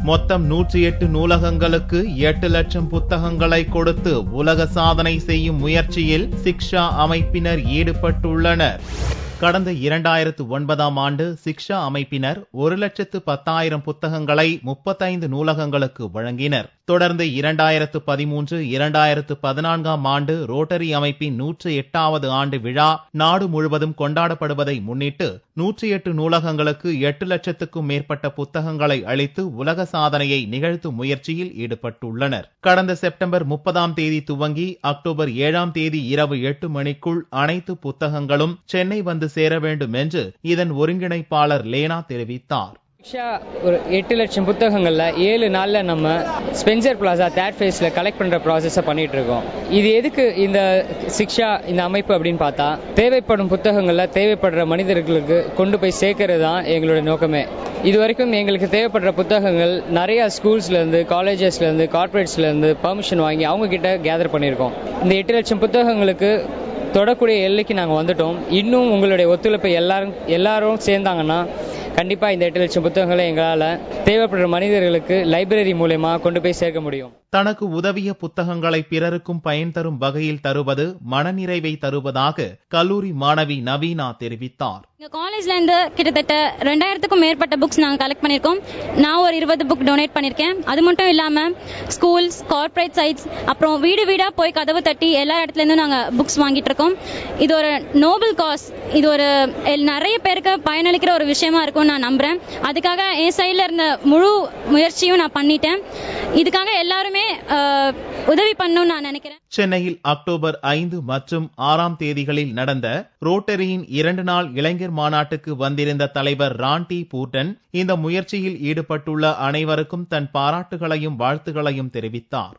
மொத்தம் 108 நூலகங்களுக்கு 8 லட்சம் புத்தகங்களை கொடுத்து உலக சாதனை செய்யும் முயற்சியில் சிக்ஷா அமைப்பினர் ஈடுபட்டுள்ளனர். கடந்த 2009ஆம் ஆண்டு சிக்ஷா அமைப்பினர் 1,10,000 புத்தகங்களை 35 நூலகங்களுக்கு வழங்கினர். தொடர்ந்து 2013, 2014ஆம் ஆண்டு ரோட்டரி அமைப்பின் 108வது ஆண்டு விழா நாடு முழுவதும் கொண்டாடப்படுவதை முன்னிட்டு 108 நூலகங்களுக்கு 8 லட்சத்துக்கும் மேற்பட்ட புத்தகங்களை அளித்து உலக சாதனையை நிகழ்த்தும் முயற்சியில் ஈடுபட்டுள்ளனர். கடந்த செப்டம்பர் 30ஆம் தேதி துவங்கி அக்டோபர் 7ஆம் தேதி இரவு 8 மணிக்குள் அனைத்து புத்தகங்களும் சென்னை வந்து சேர வேண்டும் என்று இதன் ஒருங்கிணைப்பாளர் லேனா தெரிவித்தார். ஒரு 8 லட்சம் புத்தகங்கள்ல 7 நாள்ல நம்ம ஸ்பென்சர் பிளாசா 3rd ஃபேஸ்ல கலெக்ட் பண்ற ப்ராசஸ பண்ணிட்டு இருக்கோம். இது எதுக்கு இந்த சிக்ஷா இந்த அமைப்பு அப்படின்னு பார்த்தா, தேவைப்படும் புத்தகங்கள்ல தேவைப்படுற மனிதர்களுக்கு கொண்டு போய் சேர்க்கறது தான் எங்களோட நோக்கமே. இது வரைக்கும் எங்களுக்கு தேவைப்படுற புத்தகங்கள் நிறைய ஸ்கூல்ஸ்ல இருந்து, காலேஜஸ்ல இருந்து, கார்பரேட்ஸ்ல இருந்து பெர்மிஷன் வாங்கி அவங்க கிட்ட கேதர் பண்ணியிருக்கோம். இந்த 8 லட்சம் புத்தகங்களுக்கு தொடக்கூடிய எல்லைக்கு நாங்கள் வந்துட்டோம். இன்னும் உங்களுடைய ஒத்துழைப்பு எல்லாரும் சேர்ந்தாங்கன்னா கண்டிப்பா இந்த 8 லட்சம் புத்தகங்களை எங்களால் தேவைப்படுற மனிதர்களுக்கு லைப்ரரி மூலமா கொண்டு போய் சேர்க்க முடியும். தனக்கு உதவிய புத்தகங்களை பிறருக்கும் பயன் தரும் வகையில் தருவது மனநிறைவை தருவதாக கல்லூரி மாணவி நவீனா தெரிவித்தார். காலேஜ்ல இருந்து கிட்டத்தட்ட 2000க்கும் மேற்பட்ட புக்ஸ் நாங்க கலெக்ட் பண்ணிருக்கோம். நான் ஒரு 20 புக் டொனேட் பண்ணிருக்கேன். அது மட்டும் இல்லாம ஸ்கூல்ஸ், கார்ப்பரேட் சைட்ஸ், அப்புறம் வீடு வீடா போய் கதவு தட்டி எல்லா இடத்துல இருந்தும் நாங்க புக்ஸ் வாங்கிட்டு இருக்கோம். இது ஒரு நோபல் காஸ். இது ஒரு நிறைய பேருக்கு பயனளிக்கிற ஒரு விஷயமா இருக்கும் நான் நம்புறேன். அதுக்காக என் சைட்ல இருந்த முழு முயற்சியும் நான் பண்ணிட்டேன். இதுக்காக எல்லாருமே உதவி பண்ணணும்னு நான் நினைக்கிறேன். சென்னையில் அக்டோபர் 5 மற்றும் 6ஆம் தேதிகளில் நடந்த ரோட்டரியின் 2 நாள் இளைஞர் மாநாட்டுக்கு வந்திருந்த தலைவர் ராண்டி பூர்டன் இந்த முயற்சியில் ஈடுபட்டுள்ள அனைவருக்கும் தன் பாராட்டுகளையும் வாழ்த்துகளையும் தெரிவித்தார்.